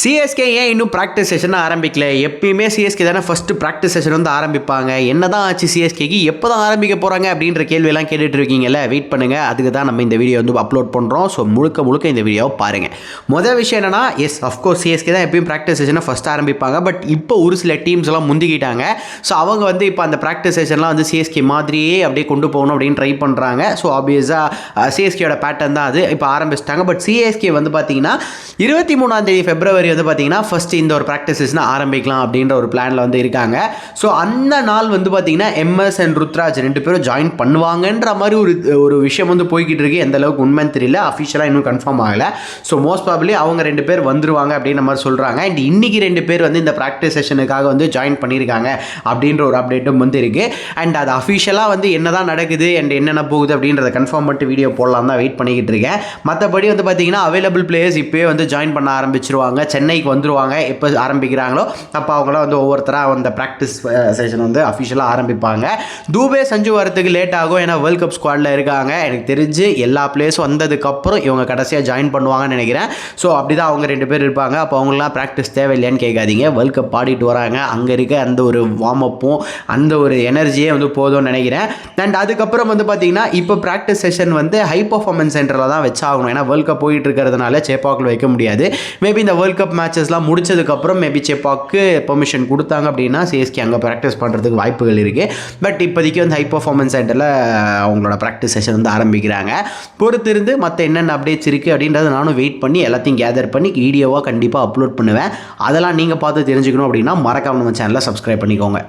CSK ஏன் இன்னும் practice session ஆரம்பிக்கல? எப்பயுமே சிஎஸ்கே தானே ஃபஸ்ட்டு ப்ராக்டிஸ் செஷன் வந்து ஆரம்பிப்பாங்க. என்ன தான் ஆச்சு சிஎஸ்கேக்கு? எப்போ தான் ஆரம்பிக்க போகிறாங்க அப்படின்ற கேள்வியெல்லாம் கேட்டுட்டு இருக்கீங்கல்ல, வெயிட் பண்ணுங்கள். அதுக்கு தான் நம்ம இந்த வீடியோ வந்து அப்லோட் பண்ணுறோம். ஸோ முழுக்க இந்த வீடியோவை பாருங்கள். முதல் விஷயம் என்னன்னா, அஃப்கோர்ஸ் சிஎஸ்கே தான் எப்பயும் ப்ராக்டிஸ் செஷனை ஃபஸ்ட் ஆரம்பிப்பாங்க. பட் இப்போ ஒரு சில டீம்ஸ் எல்லாம் முந்திக்கிட்டாங்க. ஸோ அவங்க வந்து இப்போ அந்த ப்ராக்டிஸ் செஷன்லாம் வந்து சிஎஸ்கே மாதிரியே அப்படியே கொண்டு போகணும் அப்படின்னு ட்ரை பண்ணுறாங்க. ஸோ ஆப்வியஸாக சிஎஸ்கேயோட பேட்டர்ன் தான் அது. இப்போ ஆரம்பிச்சிட்டாங்க. பட் சிஎஸ்கே வந்து பார்த்தீங்கன்னா 23 February வந்து பார்த்தீங்கன்னா ஃபர்ஸ்ட் இந்த ஒரு ப்ராக்டிசஸ்னா ஆரம்பிக்கலாம் அப்படின்ற ஒரு பிளானில் வந்து இருக்காங்க. ஸோ அந்த நாள் வந்து பார்த்தீங்கன்னா எம்எஸ் அண்ட் ருத்ராஜ் 2 பேரும் ஜாயின் பண்ணுவாங்கன்ற மாதிரி ஒரு விஷயம் வந்து போய்கிட்டு இருக்கு. எந்த அளவுக்கு உண்மைன்னு தெரியல, அஃபிஷியலாக இன்னும் கன்ஃபார்ம் ஆகலை. ஸோ மோஸ்ட் ப்ராபப்லி அவங்க 2 பேர் வந்துருவாங்க அப்படின்ற மாதிரி சொல்கிறாங்க. அண்ட் இன்னைக்கு 2 பேர் வந்து இந்த ப்ராக்டிஸ் செஷனுக்காக வந்து ஜாயின் பண்ணியிருக்காங்க அப்படின்ற ஒரு அப்டேட்டும் வந்து இருக்கு. அண்ட் அது அஃபிஷியலாக வந்து என்ன தான் நடக்குது அண்ட் என்னென்ன போகுது அப்படின்றத கன்ஃபார்ம் பண்ணிட்டு வீடியோ போடலாம் தான் வெயிட் பண்ணிக்கிட்டு இருக்கேன். மற்றபடி வந்து பார்த்தீங்கன்னா அவைலபிள் பிளேயர்ஸ் இப்போயே வந்து ஜாயின் பண்ண ஆரம்பிச்சிருவாங்க. சென்னைக்கு வந்துருவாங்க. எப்போ ஆரம்பிக்கிறாங்களோ அப்போ அவங்களாம் வந்து ஒவ்வொருத்தராக அந்த ப்ராக்டிஸ் செஷன் வந்து அஃபிஷியலாக ஆரம்பிப்பாங்க. தூபே சஞ்சு வரத்துக்கு லேட் ஆகும், ஏன்னா வேர்ல்ட் கப் ஸ்குவாடில் இருக்காங்க. எனக்கு தெரிஞ்சு எல்லா பிளேயர்ஸும் வந்ததுக்கப்புறம் இவங்க கடைசியாக ஜாயின் பண்ணுவாங்கன்னு நினைக்கிறேன். ஸோ அப்படி தான் அவங்க 2 பேர் இருப்பாங்க. அப்போ அவங்களாம் ப்ராக்டிஸ் தேவையில்லையான்னு கேட்காதீங்க. வேர்ல்ட் கப் ஆடிட்டு வராங்க. அங்கே இருக்க அந்த ஒரு வார்ம் அப்பும் அந்த ஒரு எனர்ஜியே வந்து போதும்னு நினைக்கிறேன். அண்ட் அதுக்கப்புறம் வந்து பார்த்தீங்கன்னா இப்போ ப்ராக்டிஸ் செஷன் வந்து ஹை பர்ஃபார்மன்ஸ் சென்டரில் தான் வச்சாகணும். ஏன்னா வேர்ல்ட் கப் போயிட்டு இருக்கிறதுனால சேப்பாக்கில் வைக்க முடியாது. மேபி இந்த வேர்ல்ட் கப் மேட்சஸ்லாம் முடிச்சதுக்கப்புறம் மேபி சேப்பாக்கு பெர்மிஷன் கொடுத்தாங்க அப்படின்னா சிஎஸ்கே அங்கே ப்ராக்டிஸ் பண்ணுறதுக்கு வாய்ப்புகள் இருக்குது. பட் இப்போதைக்கு வந்து ஹை பர்ஃபார்மன்ஸ் சென்டரில் அவங்களோட ப்ராக்டிஸ் செஷன் வந்து ஆரம்பிக்கிறாங்க. பொறுத்திருந்து மற்ற என்னென்ன அப்டேட்ஸ் இருக்குது அப்படின்றத நானும் வெயிட் பண்ணி எல்லாத்தையும் கேதர் பண்ணி வீடியோவாக கண்டிப்பாக அப்லோட் பண்ணுவேன். அதெல்லாம் நீங்கள் பார்த்து தெரிஞ்சுக்கணும் அப்படின்னா மறக்காம நம்ம சேனலை சப்ஸ்கிரைப் பண்ணிக்கோங்க.